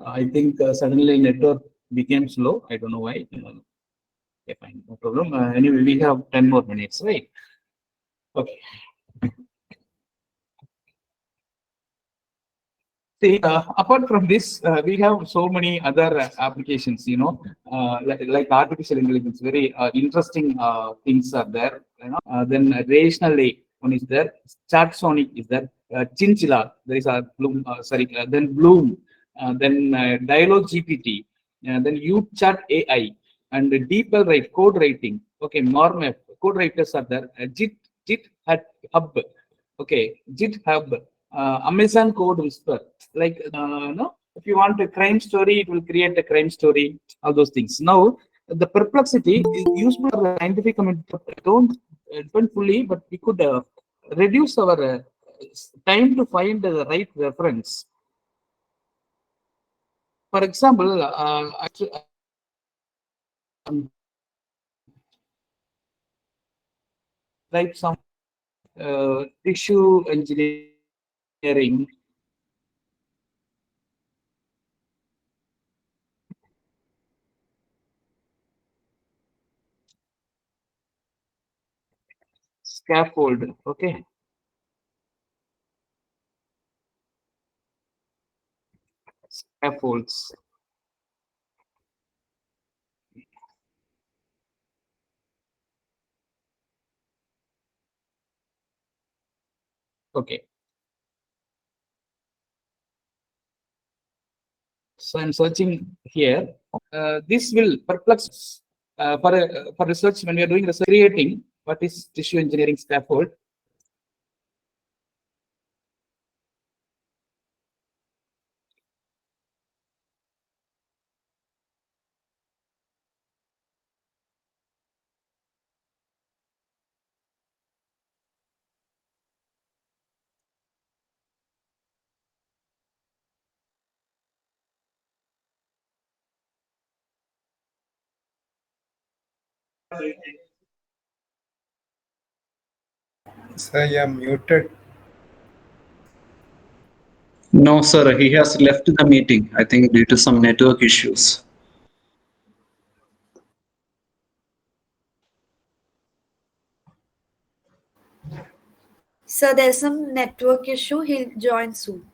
I think suddenly network became slow. I don't know why. Okay, fine, no problem. Anyway, we have 10 more minutes, right? Okay. See, apart from this, we have so many other applications, like artificial intelligence. Very interesting things are there. Then rational A one is there. Chatsonic is there. Chinchilla, there is a Bloom. Then Bloom. Then Dialogue GPT. Then UChat AI and Deeper Write code writing. Okay, Mormap code writers are there. Hub. Okay, GitHub. Amazon Code Whisper. Like no, if you want a crime story, it will create a crime story. All those things. Now the perplexity is useful for scientific community. Don't fully, but we could reduce our time to find the right reference. For example, like some tissue engineering. Scaffold, okay. Scaffolds. Okay. So I'm searching here. This will perplex for research when we are doing research creating what is tissue engineering scaffold. Sir, you are muted. No, sir, he has left the meeting, I think due to some network issues. Sir, there's some network issue. He'll join soon.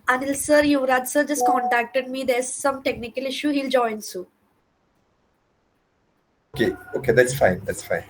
Anil sir, Yuvraj sir just contacted me. There's some technical issue. He'll join soon. Okay, that's fine. That's fine.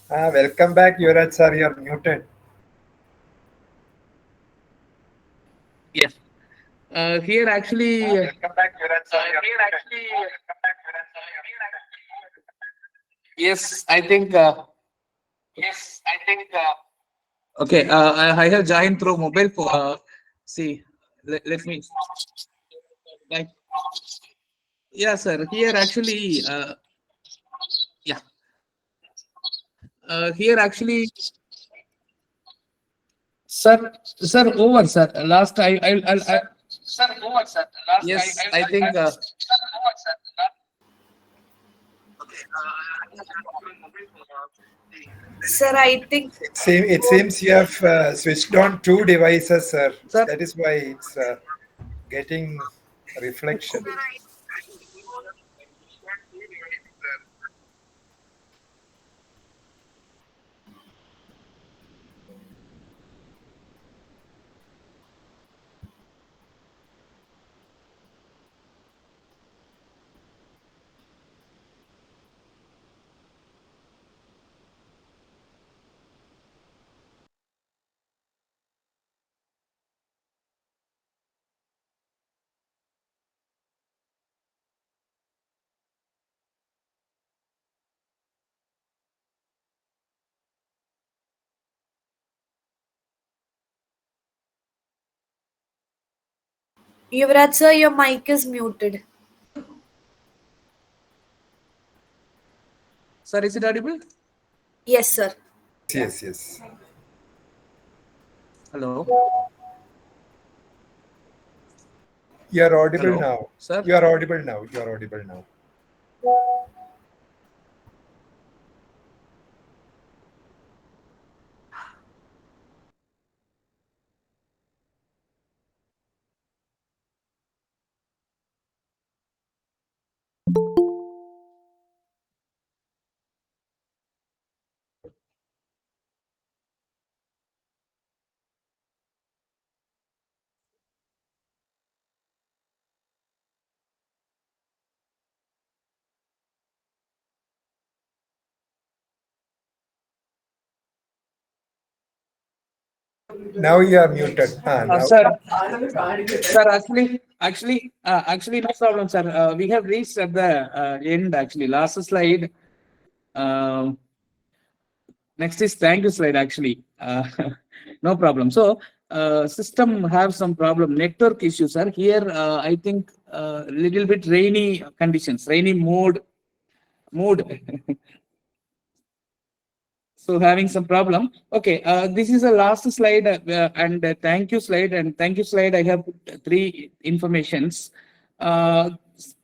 Welcome back, Yuvaraj sir. You're muted. Yes. Here actually. Welcome back, Yuvaraj sir. Yes, I think. Okay. I have joined through mobile phone. See, let me. Like, yeah, sir. Here actually. Yeah. Here actually. Sir, over, sir. Last I. Sir, over, sir. Last yes, I think. Sir, I think It seems you have switched on two devices, sir. Sir. That is why it's getting reflection. Yuvraj sir, your mic is muted. Sir, is it audible? Yes, sir. Yes, yes. Hello. You are audible Hello, now. sir. You are audible now. You are audible now. Now you are muted. Now. Sir, sir, actually, no problem, sir. We have reached at the end. Actually, last slide. Um Next is thank you slide. Actually, no problem. So, system have some problem. Network issues are here. I think little bit rainy conditions, rainy mood. So having some problem. Okay, this is the last slide and thank you slide and thank you slide. I have put three informations. Uh,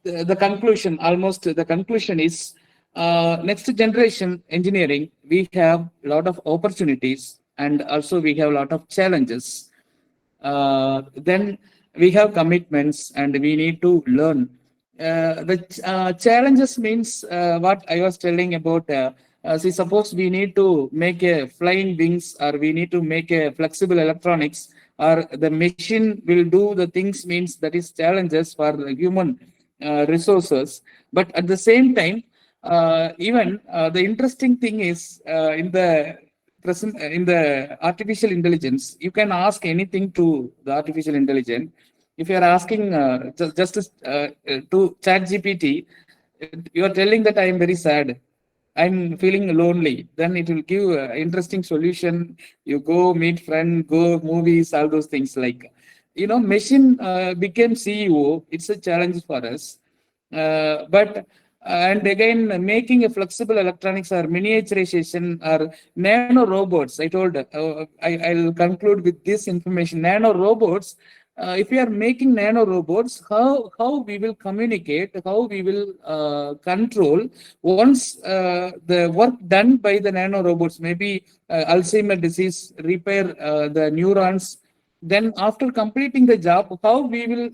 the conclusion, almost the conclusion is next generation engineering. We have a lot of opportunities and also we have a lot of challenges. Then we have commitments and we need to learn. The challenges means what I was telling about. See, suppose we need to make a flying wings, or we need to make a flexible electronics, or the machine will do the things. Means that is challenges for the human resources. But at the same time, even the interesting thing is in the present in the artificial intelligence, you can ask anything to the artificial intelligence. If you are asking just to chat gpt, you are telling that I am very sad, I'm feeling lonely, then it will give interesting solution. You go meet friend, go movies, all those things. Like, machine became ceo. It's a challenge for us. But and again, making a flexible electronics or miniaturization or nano robots. I told I'll conclude with this information. Nano robots. If we are making nano robots, how we will communicate, how we will control once the work done by the nano robots, maybe Alzheimer disease, repair the neurons. Then after completing the job, how we will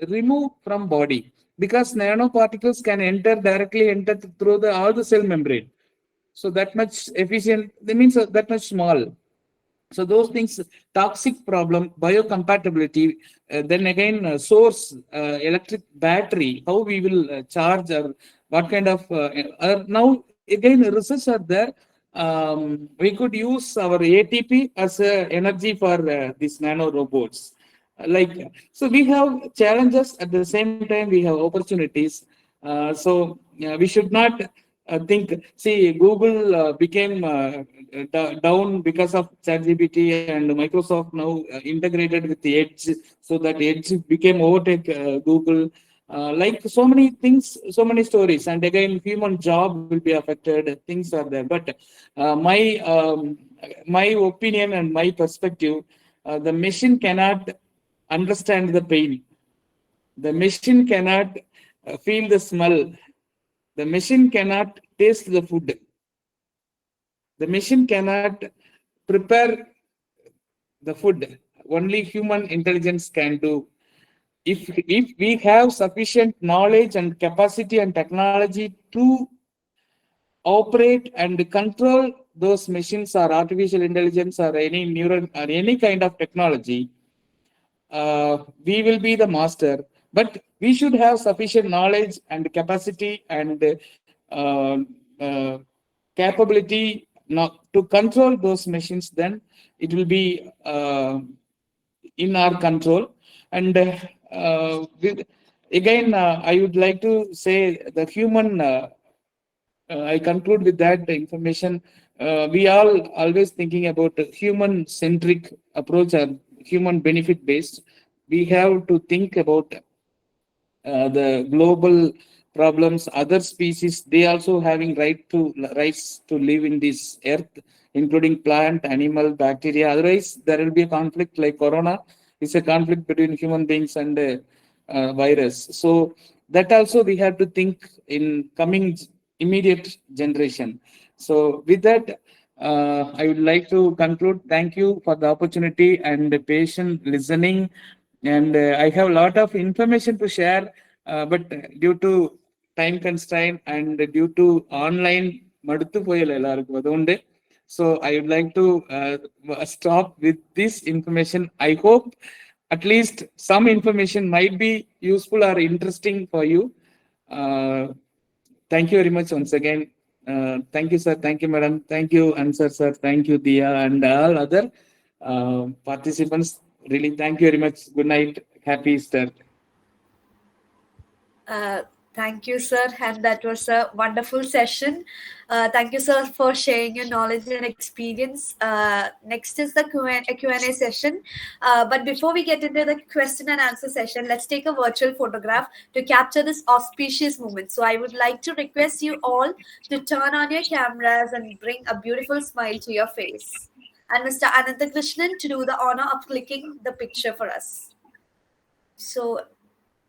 remove from body, because nanoparticles can directly enter through the all the cell membrane. So that much efficient. That means that much small. So those things, toxic problem, biocompatibility, then again source, electric battery, how we will charge, or what kind of now again research are there. We could use our ATP as energy for these nano robots. Like, so we have challenges, at the same time we have opportunities. So we should not think. See, Google became down because of ChatGPT, and Microsoft now integrated with the Edge, so that Edge became overtake Google. Like so many things, so many stories, and again, human job will be affected. Things are there, but my opinion and my perspective, the machine cannot understand the pain. The machine cannot feel the smell. The machine cannot taste the food. The machine cannot prepare the food. Only human intelligence can do. If we have sufficient knowledge and capacity and technology to operate and control those machines or artificial intelligence or any neural or any kind of technology, we will be the master. But we should have sufficient knowledge and capacity and uh, uh, capability not to control those machines. Then it will be in our control. And again, I would like to say the human. I conclude with that information. We all always thinking about a human centric approach or human benefit based. We have to think about the global problems. Other species, they also having rights to live in this earth, including plant, animal, bacteria. Otherwise, there will be a conflict like corona. It's a conflict between human beings and virus. So that also we have to think in coming immediate generation. So with that, I would like to conclude. Thank you for the opportunity and the patient listening. And I have a lot of information to share, but due to time constraint and due to online മടുത്തു പോയല്ലോ എല്ലാവർക്കും അതുകൊണ്ട് so I would like to stop with this information. I hope at least some information might be useful or interesting for you. Uh, Thank you very much once again. Thank you, sir. Thank you, madam. Thank you, Ansar, sir. Thank you, Dia, and all other participants. Really, thank you very much. Good night. Happy Easter. Thank you, sir. And that was a wonderful session. Thank you, sir, for sharing your knowledge and experience. Next is the Q&A session. But before we get into the question and answer session, let's take a virtual photograph to capture this auspicious moment. So I would like to request you all to turn on your cameras and bring a beautiful smile to your face. And Mr. Ananthakrishnan to do the honor of clicking the picture for us. So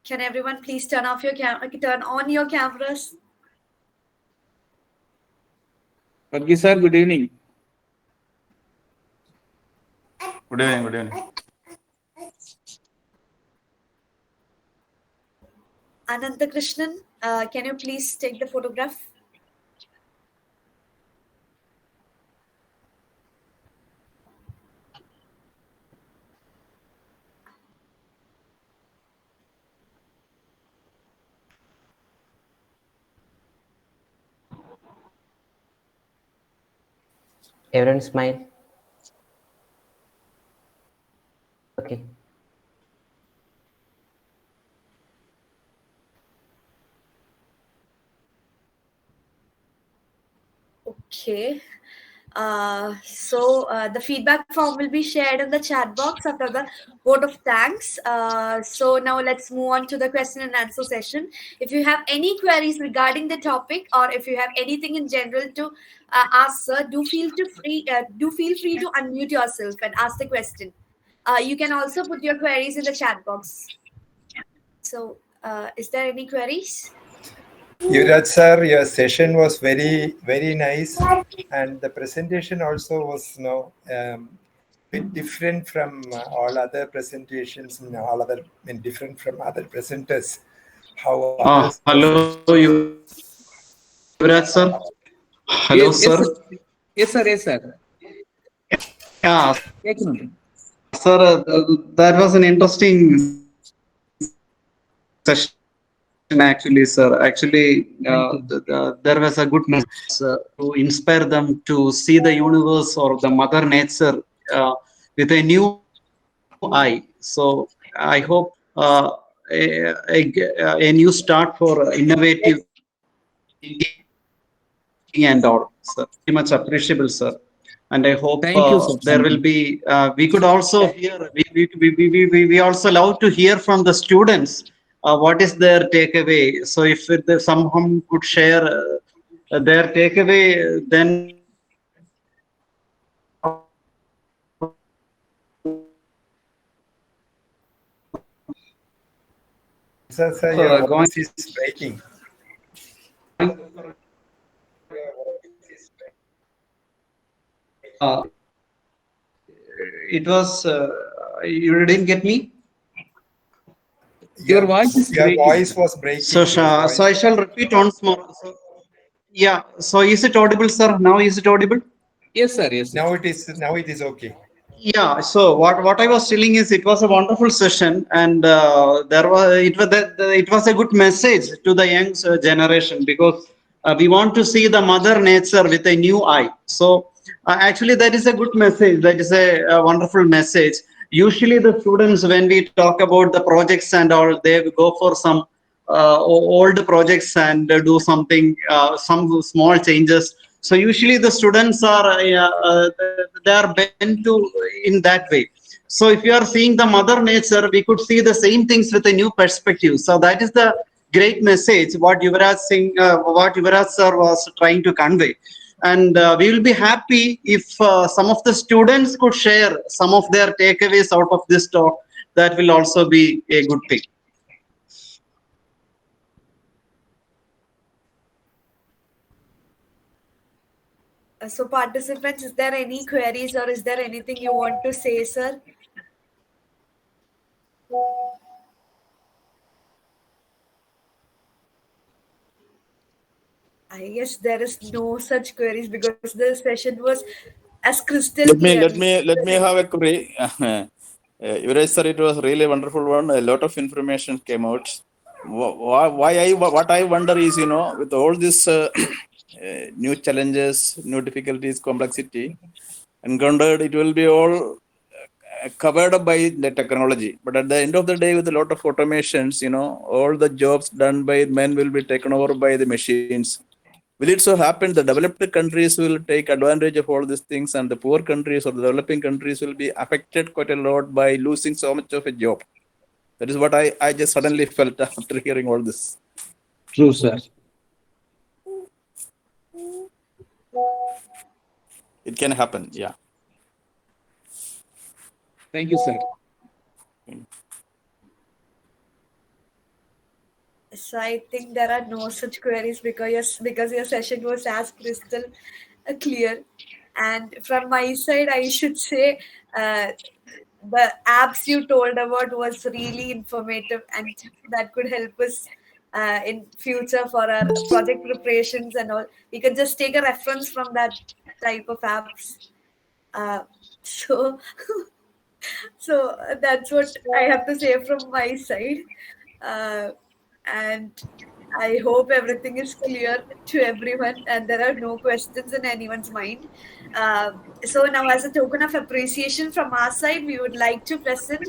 can everyone please turn on your cameras? Varghese sir, good evening. Good evening, good evening. Ananthakrishnan, can you please take the photograph? Everyone smile. Okay. Okay. So the feedback form will be shared in the chat box after the vote of thanks. So now let's move on to the question and answer session. If you have any queries regarding the topic, or if you have anything in general to ask, sir, do feel free to unmute yourself and ask the question. You can also put your queries in the chat box. So, is there any queries? Yuvaraj sir, your session was very, very nice, and the presentation also was bit different from all other presentations, different from other presenters. How others Hello, Yuvaraj sir. Hello, Yes, sir. yes, sir. Yes, sir. Yeah, Yes, sir, that was an interesting session, actually, sir. Actually, there was a good message to inspire them to see the universe or the mother nature with a new eye. So I hope a new start for innovative and all, sir. Very much appreciable, sir. And I hope Thank you, sir. there will be. We could also hear. We also love to hear from the students. What is their takeaway? So if someone could share their takeaway, then Sir, your voice is breaking. It was. You didn't get me. Your voice is Your breaking. voice was breaking. So I shall repeat once more. So, yeah. So is it audible, sir? Now is it audible? Yes, sir. Yes, sir. Now it is okay. Yeah. So what I was telling is it was a wonderful session, and it was a good message to the young generation, because we want to see the mother nature with a new eye. So actually that is a good message. That is a wonderful message. Usually the students, when we talk about the projects and all, they go for some old projects and do something, some small changes. So usually the students are they are bent to in that way. So if you are seeing the mother nature, we could see the same things with a new perspective. So that is the great message what Yuvaraj sir was trying to convey. And we will be happy if some of the students could share some of their takeaways out of this talk. That will also be a good thing. So participants, is there any queries or is there anything you want to say, sir? I guess there is no such queries because the session was as crystal clear. Let me have a query. Yuvaraj sir, it was really a wonderful one. A lot of information came out. What I wonder is, with all these new challenges, new difficulties, complexity encountered, it will be all covered up by the technology. But at the end of the day, with a lot of automations, all the jobs done by men will be taken over by the machines. Will it so happen the developed countries will take advantage of all these things and the poor countries or the developing countries will be affected quite a lot by losing so much of a job? That is what I just suddenly felt after hearing all this. True, sir. It can happen, yeah. Thank you, sir. So I think there are no such queries because your session was as crystal clear. And from my side, I should say the apps you told about was really informative and that could help us in future for our project preparations and all. We can just take a reference from that type of apps. So so that's what I have to say from my side. And I hope everything is clear to everyone and there are no questions in anyone's mind. So now, as a token of appreciation from our side, we would like to present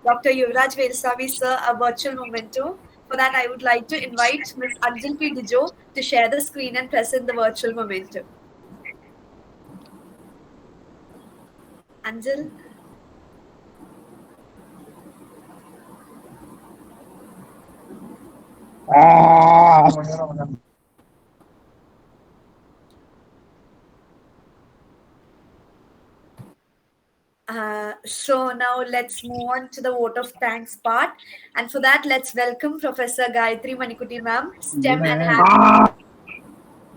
Dr. Yuvaraj Velusamy sir a virtual memento. For that, I would like to invite Ms. Anjal P. Dijo to share the screen and present the virtual memento. Anjal? So now let's move on to the vote of thanks part. And for that, let's welcome Professor Gayatri Manikuti ma'am, STEM and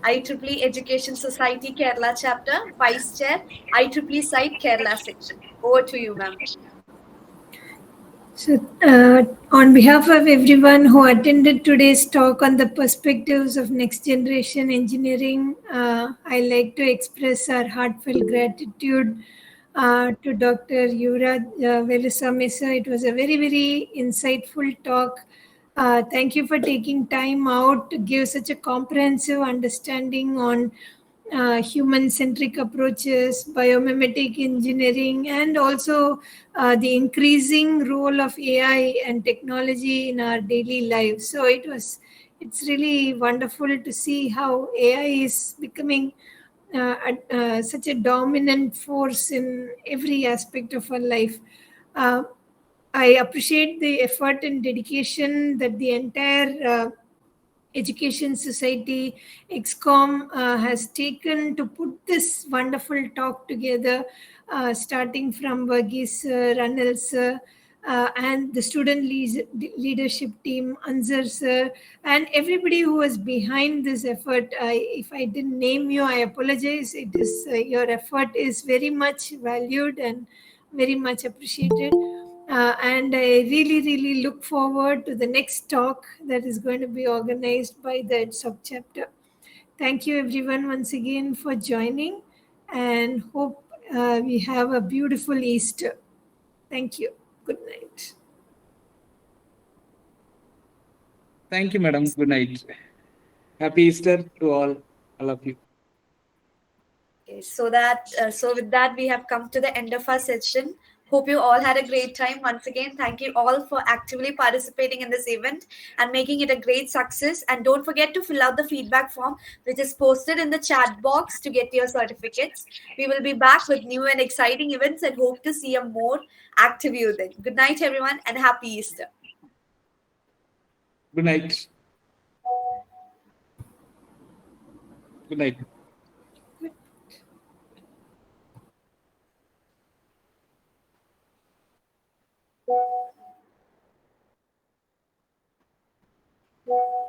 IEEE Education Society Kerala Chapter, Vice Chair, IEEE Site Kerala Section. Over to you, ma'am. So, on behalf of everyone who attended today's talk on the perspectives of next generation engineering, I'd like to express our heartfelt gratitude to Dr. Yuvaraj Velusamy sir. It was a very, very insightful talk. Thank you for taking time out to give such a comprehensive understanding on human-centric approaches, biomimetic engineering, and also the increasing role of AI and technology in our daily lives. So it's really wonderful to see how AI is becoming such a dominant force in every aspect of our life. I appreciate the effort and dedication that the entire Education Society, ExCom, has taken to put this wonderful talk together, starting from Verghese sir, Ranil sir, and the student leadership team, Anzar sir, and everybody who was behind this effort. If I didn't name you, I apologize. It is your effort is very much valued and very much appreciated. And I really, really look forward to the next talk that is going to be organized by the EdSoc chapter. Thank you, everyone, once again for joining, and hope we have a beautiful Easter. Thank you. Good night. Thank you, madam. Good night. Happy Easter to all of you. Okay, so with that, we have come to the end of our session. Hope you all had a great time. Once again, thank you all for actively participating in this event and making it a great success. And don't forget to fill out the feedback form, which is posted in the chat box to get your certificates. We will be back with new and exciting events and hope to see a more active you then. Good night, everyone, and happy Easter. Good night. Good night.